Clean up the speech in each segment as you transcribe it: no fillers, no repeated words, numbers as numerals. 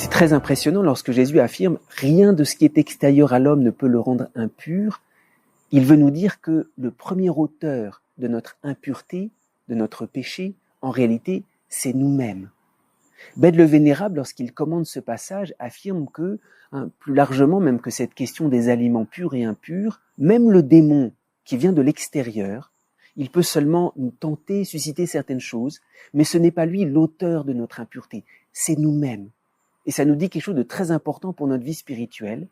C'est très impressionnant lorsque Jésus affirme « Rien de ce qui est extérieur à l'homme ne peut le rendre impur ». Il veut nous dire que le premier auteur de notre impureté, de notre péché, en réalité, c'est nous-mêmes. Bède le Vénérable, lorsqu'il commande ce passage, affirme que, plus largement même que cette question des aliments purs et impurs, même le démon qui vient de l'extérieur, il peut seulement nous tenter, susciter certaines choses, mais ce n'est pas lui l'auteur de notre impureté, c'est nous-mêmes. Et ça nous dit quelque chose de très important pour notre vie spirituelle.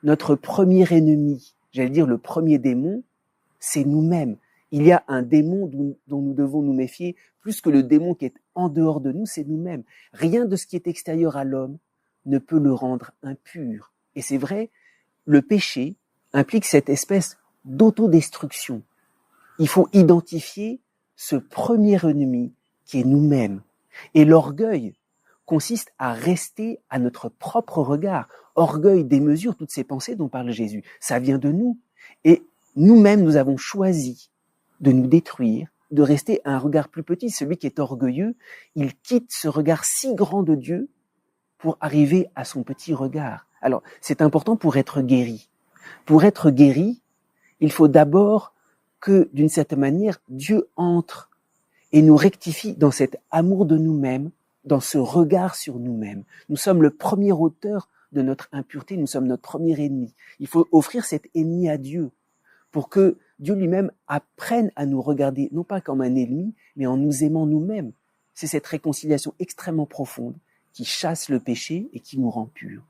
Notre premier ennemi, j'allais dire le premier démon, c'est nous-mêmes. Il y a un démon dont nous devons nous méfier, plus que le démon qui est en dehors de nous, c'est nous-mêmes. Rien de ce qui est extérieur à l'homme ne peut le rendre impur. Et c'est vrai, le péché implique cette espèce d'autodestruction. Il faut identifier ce premier ennemi qui est nous-mêmes. Et l'orgueil consiste à rester à notre propre regard. Orgueil, démesure, toutes ces pensées dont parle Jésus, ça vient de nous. Et nous-mêmes, nous avons choisi de nous détruire, de rester à un regard plus petit. Celui qui est orgueilleux, il quitte ce regard si grand de Dieu pour arriver à son petit regard. Alors, c'est important pour être guéri. Pour être guéri, il faut d'abord que, d'une certaine manière, Dieu entre et nous rectifie dans cet amour de nous-mêmes, dans ce regard sur nous-mêmes. Nous sommes le premier auteur de notre impureté, nous sommes notre premier ennemi. Il faut offrir cet ennemi à Dieu pour que Dieu lui-même apprenne à nous regarder, non pas comme un ennemi, mais en nous aimant nous-mêmes. C'est cette réconciliation extrêmement profonde qui chasse le péché et qui nous rend purs.